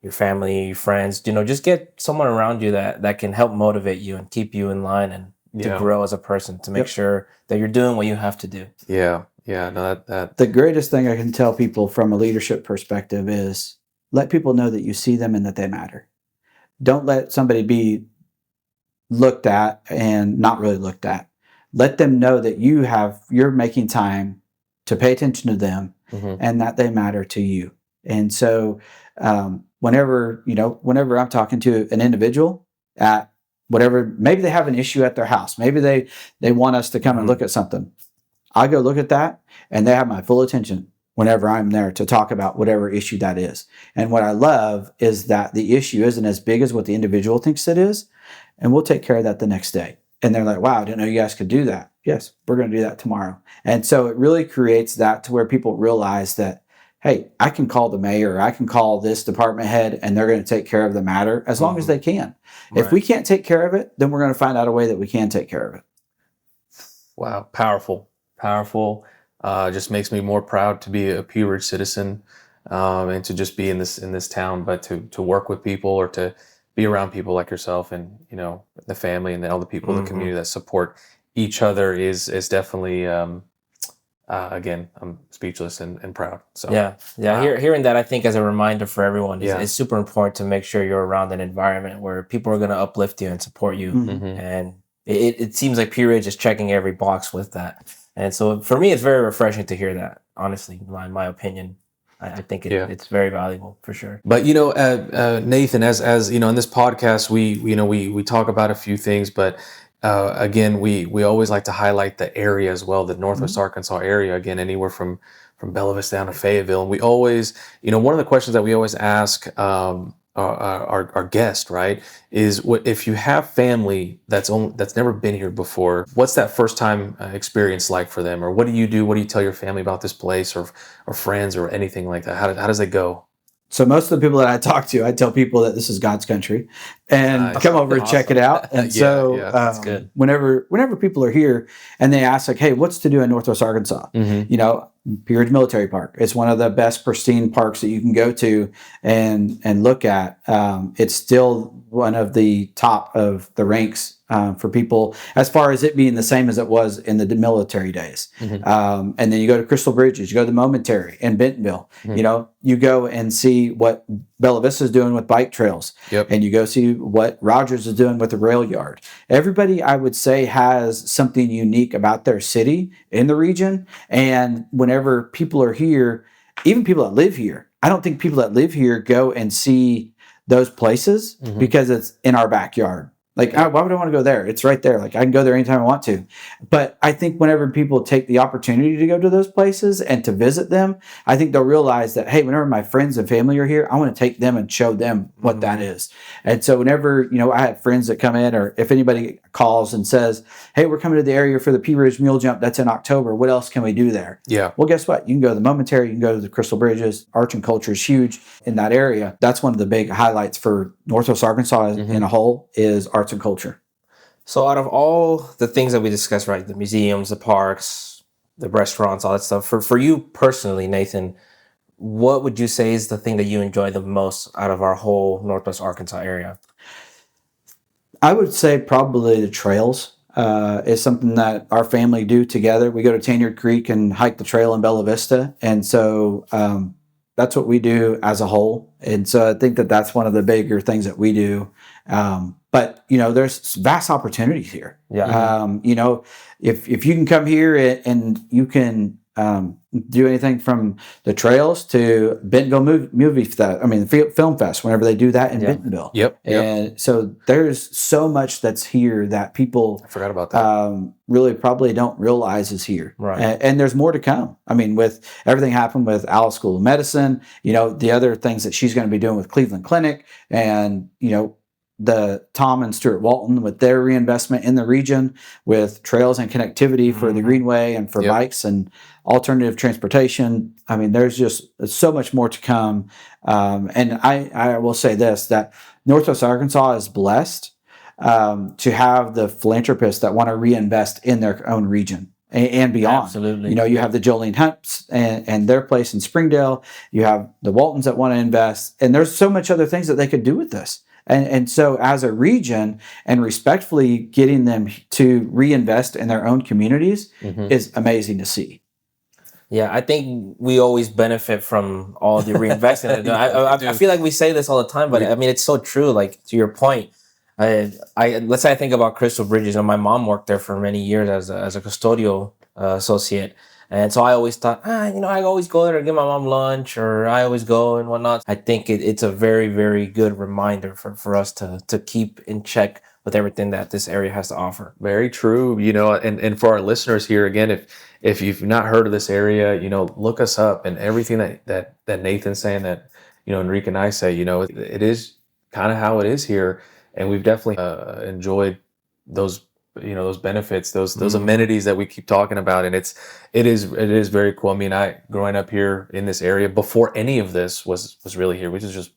your family, your friends, just get someone around you that can help motivate you and keep you in line and to grow as a person, to make sure that you're doing what you have to do. Yeah. Yeah, no, that The greatest thing I can tell people from a leadership perspective is let people know that you see them and that they matter. Don't let somebody be looked at and not really looked at. Let them know that you're making time to pay attention to them mhm. and that they matter to you. And so, whenever I'm talking to an individual at whatever, maybe they have an issue at their house, maybe they want us to come and Mhm. look at something. I go look at that, and they have my full attention whenever I'm there to talk about whatever issue that is. And what I love is that the issue isn't as big as what the individual thinks it is, and we'll take care of that the next day. And they're like, wow, I didn't know you guys could do that. Yes, we're going to do that tomorrow. And so it really creates that to where people realize that, hey, I can call the mayor, or I can call this department head, and they're going to take care of the matter as long as they can. If we can't take care of it, then we're going to find out a way that we can take care of it. Wow, powerful, powerful. Just makes me more proud to be a Pea Ridge citizen, and to just be in this town, but to work with people or to be around people like yourself, and the family and all the people in the community that support each other is definitely. Again, I'm speechless and proud. So Yeah. wow. Hearing that, I think, as a reminder for everyone, Yeah. is super important to make sure you're around an environment where people are going to uplift you and support you. Mhm. And it seems like Pea Ridge is checking every box with that. And so for me, it's very refreshing to hear that. Honestly, in my opinion, I think Yeah. it's very valuable for sure. But Nathan, as you know, in this podcast, we talk about a few things, but again, we always like to highlight the area as well, the Northwest Arkansas area. Again, anywhere from Bella Vista down to Fayetteville, and we always, one of the questions that we always ask our guest, right, is what if you have family that's never been here before, what's that first time experience like for them, or what do you do? What do you tell your family about this place, or friends, or anything like that? How does it go? So most of the people that I talk to, I tell people that this is God's country, and Nice. come over and check it out. And Yeah, that's good. Whenever people are here and they ask like, "Hey, what's to do in Northwest Arkansas?" Pea Ridge Military Park. It's one of the best pristine parks that you can go to and look at. It's still one of the top of the ranks for people as far as it being the same as it was in the military days. And then you go to Crystal Bridges, you go to the Momentary in Bentonville. You go and see what Bella Vista is doing with bike trails. Yep. And you go see what Rogers is doing with the rail yard. Everybody, I would say, has something unique about their city in the region. And whenever people are here, even people that live here, I don't think people that live here go and see those places because it's in our backyard. Like, why would I want to go there? It's right there. Like, I can go there anytime I want to. But I think whenever people take the opportunity to go to those places and to visit them, I think they'll realize that, hey, whenever my friends and family are here, I want to take them and show them what that is. And so whenever, I have friends that come in, or if anybody calls and says, hey, we're coming to the area for the Pea Ridge Mule Jump, that's in October. What else can we do there? Yeah. Well, guess what? You can go to the Momentary, you can go to the Crystal Bridges. Arts and culture is huge in that area. That's one of the big highlights for Northwest Arkansas in a whole is arts and culture. So out of all the things that we discussed, right, the museums, the parks, the restaurants, all that stuff, for you personally, Nathan, what would you say is the thing that you enjoy the most out of our whole Northwest Arkansas area? I would say probably the trails is something that our family do together. We go to Tanyard Creek and hike the trail in Bella Vista. And so that's what we do as a whole. And so I think that that's one of the bigger things that we do. But there's vast opportunities here. Yeah. If you can come here and you can do anything from the trails to Bentonville Film Fest, whenever they do that in Bentonville. Yep. And so there's so much that's here that people I forgot about that. really probably don't realize is here. Right. And there's more to come. I mean, with everything happened with Alice School of Medicine, the other things that she's going to be doing with Cleveland Clinic, and the Tom and Stuart Walton with their reinvestment in the region with trails and connectivity for the Greenway and for bikes and alternative transportation. I mean, there's so much more to come. And I will say this, that Northwest Arkansas is blessed to have the philanthropists that want to reinvest in their own region and beyond. Absolutely. You have the Jolene Humps and their place in Springdale. You have the Waltons that want to invest. And there's so much other things that they could do with this. And so as a region, and respectfully getting them to reinvest in their own communities is amazing to see. Yeah, I think we always benefit from all the reinvestment. I feel like we say this all the time, but I mean it's so true. Like to your point, I let's say I think about Crystal Bridges, and my mom worked there for many years as a custodial associate, and so I always thought, I always go there to give my mom lunch, or I always go and whatnot. I think it's a very very good reminder for us to keep in check with everything that this area has to offer. Very true. And for our listeners here, again, if you've not heard of this area, look us up, and everything that Nathan's saying, that, Enrique and I say, it is kind of how it is here. And we've definitely enjoyed those, those benefits, those amenities that we keep talking about. And it is very cool. I mean, growing up here in this area before any of this was really here, which is just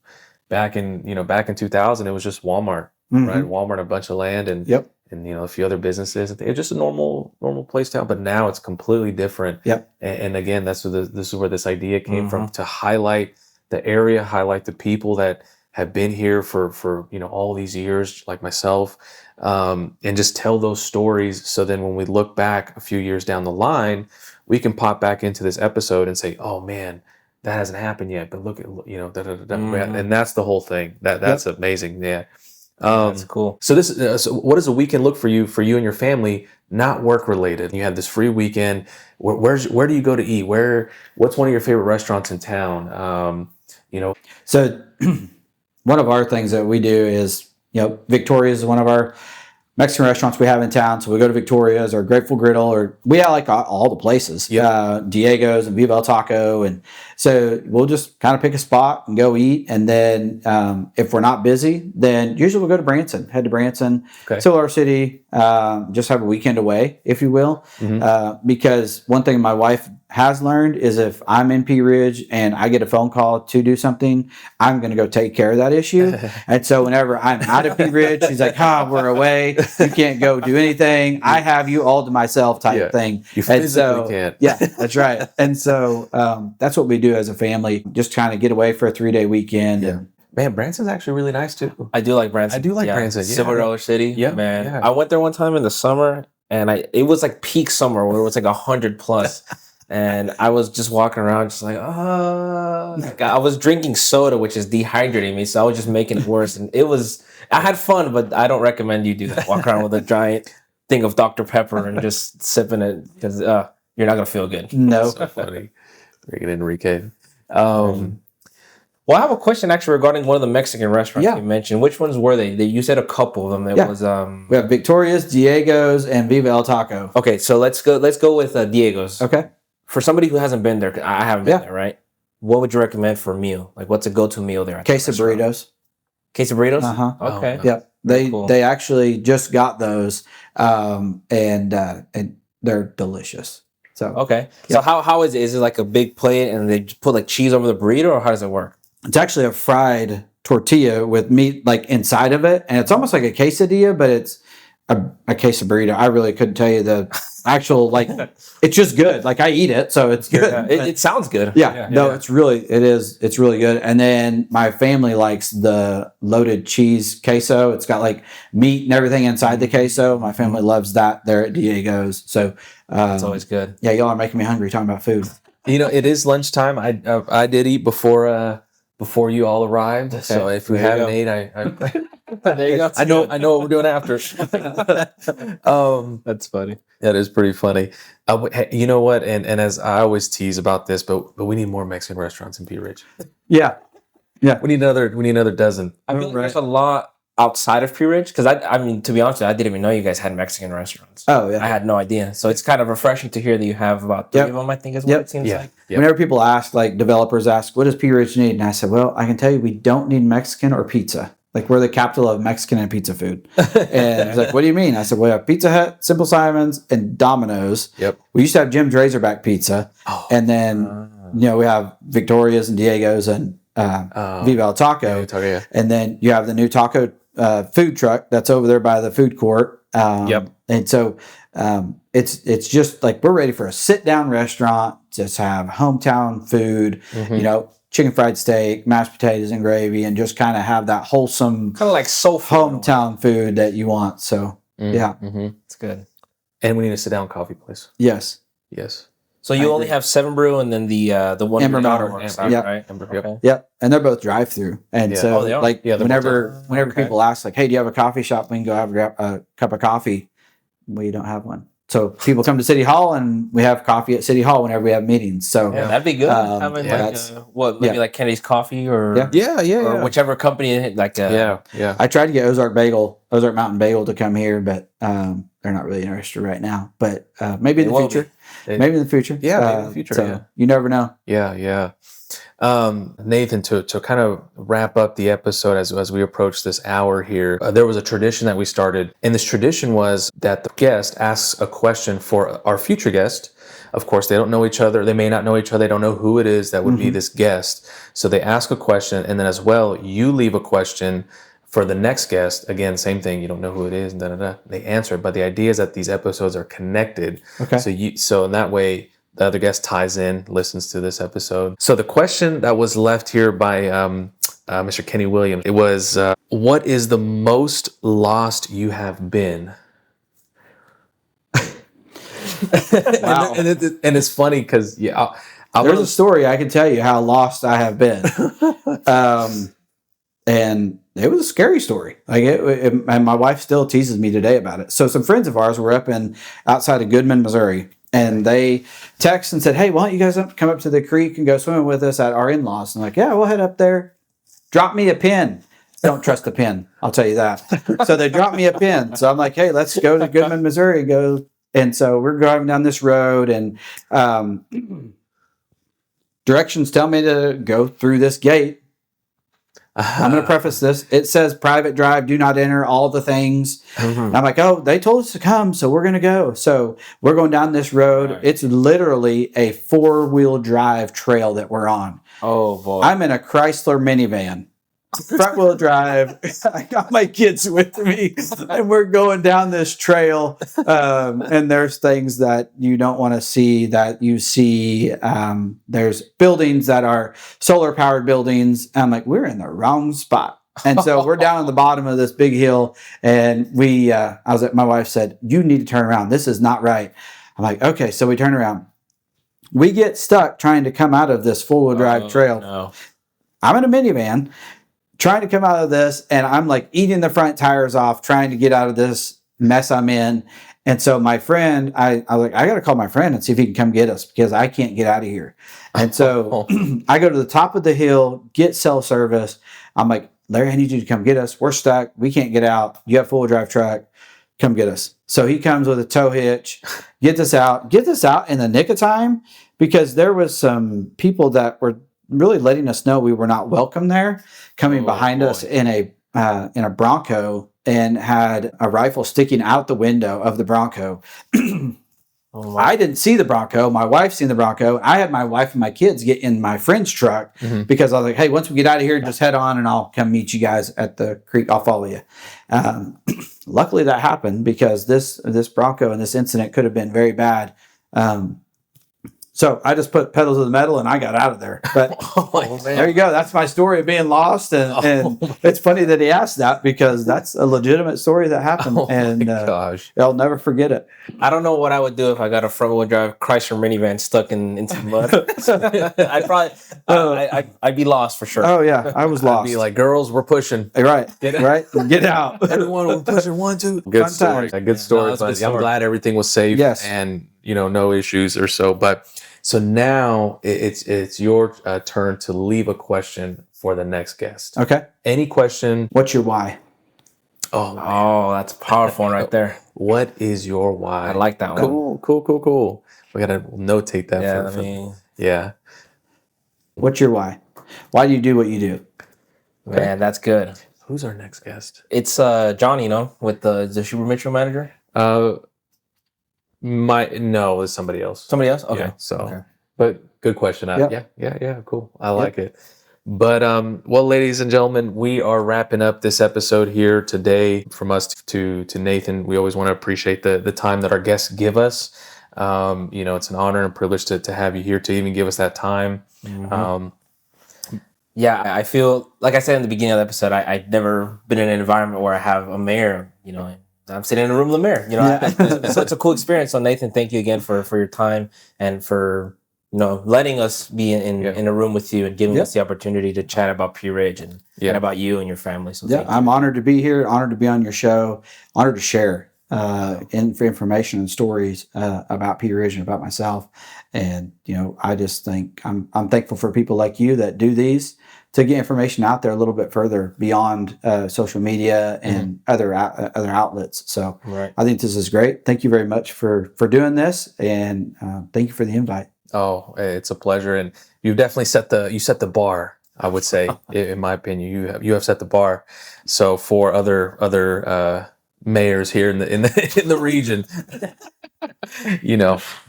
back in 2000, it was just Walmart. Right, Walmart, a bunch of land, and and a few other businesses. It's just a normal place town, but now it's completely different. And again, this is where this idea came from, to highlight the area, highlight the people that have been here for all these years, like myself, and just tell those stories. So then, when we look back a few years down the line, we can pop back into this episode and say, "Oh man, that hasn't happened yet." But look at and that's the whole thing. That's amazing. Yeah. That's cool. So so what does a weekend look for you and your family, not work related? You have this free weekend. Where do you go to eat? What's one of your favorite restaurants in town? So one of our things that we do is, Victoria is one of our Mexican restaurants we have in town. So we go to Victoria's or Grateful Griddle, or we like all the places. Diego's and Viva El Taco. And so we'll just kind of pick a spot and go eat. And then if we're not busy, then usually we'll go to Branson, head to Branson, Silver City, just have a weekend away, if you will. Because one thing my wife has learned is, if I'm in Pea Ridge and I get a phone call to do something, I'm going to go take care of that issue. And so whenever I'm out of Pea Ridge, she's like, we're away. You can't go do anything. I have you all to myself type thing. You physically can't. Yeah, that's right. And so that's what we do as a family, just trying to get away for a 3-day weekend. Yeah. Man, Branson's actually really nice too. I do like Branson. Branson. Silver City. Yeah, man. I went there one time in the summer, and it was like peak summer where it was like 100 plus. And I was just walking around just like, I was drinking soda, which is dehydrating me. So I was just making it worse. And I had fun, but I don't recommend you do that. Walk around with a giant thing of Dr. Pepper and just sipping it, because you're not going to feel good. No. So funny. Freaking Enrique. Well, I have a question actually regarding one of the Mexican restaurants you mentioned. Which ones were they? You said a couple of them. It was we have Victoria's, Diego's, and Viva El Taco. Okay, so let's go with Diego's. Okay. For somebody who hasn't been there, I haven't been there, right? What would you recommend for a meal? Like, what's a go-to meal there? Queso burritos. Queso burritos? Okay. Yep. They actually just got those, and they're delicious. So okay. So how is it? Is it like a big plate and they just put like cheese over the burrito, or how does it work? It's actually a fried tortilla with meat like inside of it, and it's almost like a quesadilla, but it's a queso burrito. I really couldn't tell you the actual it's just good. Like, I eat it, so it's good. Yeah, it sounds good. It's really good. And then my family likes the loaded cheese queso. It's got like meat and everything inside the queso. My family loves that there at Diego's. So it's always good. Yeah, y'all are making me hungry talking about food. It is lunchtime. I did eat before you all arrived. Okay. So if we haven't ate, there you go. I know what we're doing after. That's funny. That is pretty funny. You know what? And as I always tease about this, but we need more Mexican restaurants in Pea Ridge. Yeah. We need another dozen. I feel like there's a lot outside of Pea Ridge, because I mean, to be honest, I didn't even know you guys had Mexican restaurants. Oh yeah, I had no idea. So it's kind of refreshing to hear that you have about 3 of them. I think is what it seems like. Whenever people ask, like developers ask, what does Pea Ridge need? And I said, well, I can tell you, we don't need Mexican or pizza. Like, we're the capital of Mexican and pizza food. And he's like, what do you mean? I said, well, we have Pizza Hut, Simple Simon's, and Domino's. Yep. We used to have Jim's Razorback Pizza. And then, we have Victoria's and Diego's and Viva El Taco. And then you have the new taco food truck that's over there by the food court. And so it's just like, we're ready for a sit-down restaurant, just have hometown food, chicken fried steak, mashed potatoes and gravy, and just kind of have that wholesome, kind of like soul hometown food that you want. So it's good. And we need a sit-down coffee place. Yes. So you only have 7 Brew and then the one Ember your daughter Mountain. works Ember, out, yeah. right? Ember, yep. Okay. Yep, and they're both drive through, and Yeah. so Oh, they are? like Yeah, they're both whenever okay. people ask like, "Hey, do you have a coffee shop? We can go have a cup of coffee." We don't have one, so people come to City Hall, and we have coffee at City Hall whenever we have meetings. So Yeah, that'd be good. Having yeah. maybe like Kennedy's Coffee or Yeah. or whichever company like Yeah. I tried to get Ozark Mountain Bagel to come here, but they're not really interested right now. But maybe in the future. Maybe in the future. Yeah, maybe in the future. So you never know. Yeah. Nathan, to kind of wrap up the episode as we approach this hour here, there was a tradition that we started, and this tradition was that the guest asks a question for our future guest. Of course, they don't know each other. They may not know each other. They don't know who it is that would be this guest. So they ask a question, and then as well, you leave a question for the next guest. Again, same thing. You don't know who it is, and they answer. But the idea is that these episodes are connected. Okay. So in that way, the other guest ties in, listens to this episode. So the question that was left here by Mr. Kenny Williams, it was, what is the most lost you have been? Wow. and it's funny because There's a story I can tell you how lost I have been. And it was a scary story. Like and my wife still teases me today about it. So some friends of ours were up outside of Goodman, Missouri, and they texted and said, "Hey, why don't you guys come up to the creek and go swimming with us at our in-laws?" And I'm like, "Yeah, we'll head up there. Drop me a pin." Don't trust a pin, I'll tell you that. So they dropped me a pin. So I'm like, "Hey, let's go to Goodman, Missouri." And so we're driving down this road, and directions tell me to go through this gate. I'm going to preface this. It says private drive, do not enter, all the things. And I'm like, oh, they told us to come, so we're going to go. So we're going down this road. Right. It's literally a 4-wheel drive trail that we're on. Oh, boy. I'm in a Chrysler minivan. Front wheel drive. I got my kids with me, and we're going down this trail. And there's things that you don't want to see that you see. There's buildings that are solar powered buildings. I'm like, we're in the wrong spot. And so we're down at the bottom of this big hill, and my wife said, "You need to turn around. This is not right." I'm like, okay. So we turn around. We get stuck trying to come out of this 4-wheel drive trail. No. I'm in a minivan, trying to come out of this, and I'm like eating the front tires off, trying to get out of this mess I'm in. And so my friend, I was like, I got to call my friend and see if he can come get us because I can't get out of here. And so I go to the top of the hill, get cell service. I'm like, Larry, I need you to come get us. We're stuck. We can't get out. You have 4-wheel drive truck. Come get us. So he comes with a tow hitch, get us out in the nick of time, because there was some people that were really letting us know we were not welcome there, coming behind us in a Bronco, and had a rifle sticking out the window of the Bronco. I didn't see the Bronco. My wife seen the Bronco. I had my wife and my kids get in my friend's truck because I was like, hey, once we get out of here, just head on and I'll come meet you guys at the creek. I'll follow you. Luckily that happened, because this Bronco and this incident could have been very bad. So I just put pedal to the metal and I got out of there. But there you go. That's my story of being lost. And it's funny that he asked that, because that's a legitimate story that happened. Gosh, I'll never forget it. I don't know what I would do if I got a front-wheel drive Chrysler minivan stuck into the mud. I'd be lost for sure. Oh yeah, I was lost. I'd be like, girls, we're pushing. Right, get out. Everyone, we're pushing 1, 2. Good story. A good story. No, But I'm glad everything was safe. Yes. And no issues or so. But so now it's your turn to leave a question for the next guest. Okay. Any question? What's your why? Oh, that's a powerful one right there. What is your why? I like that one. Cool. We gotta notate that. Yeah. What's your why? Why do you do what you do? Man, that's good. Who's our next guest? It's Johnny, with the Super Metro manager. No, it's somebody else. Somebody else? Okay. Yeah, so, okay. But good question. Yeah, cool. I like it. But, well, ladies and gentlemen, we are wrapping up this episode here today. From us to Nathan, we always want to appreciate the time that our guests give us. It's an honor and privilege to have you here, to even give us that time. Yeah, I feel, like I said in the beginning of the episode, I'd never been in an environment where I have a mayor, I'm sitting in a room with the mayor. You know, Yeah. so it's a cool experience. So Nathan, thank you again for your time and for letting us be in a room with you and giving us the opportunity to chat about Pea Ridge and about you and your family. So Yeah, thank you. I'm honored to be here, honored to be on your show, honored to share information and stories about Pea Ridge and about myself. And I just think I'm thankful for people like you that do these to get information out there a little bit further beyond social media and other outlets. So I think this is great. Thank you very much for doing this, and thank you for the invite. Oh, it's a pleasure, and you've definitely set the bar. I would say, in my opinion, you have set the bar. So for other mayors here in the region,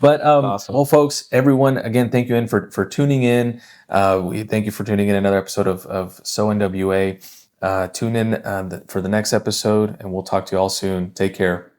But Awesome. well, folks, everyone, again, thank you for tuning in. We thank you for tuning in another episode of SO NWA. Tune in for the next episode, and we'll talk to you all soon. Take care.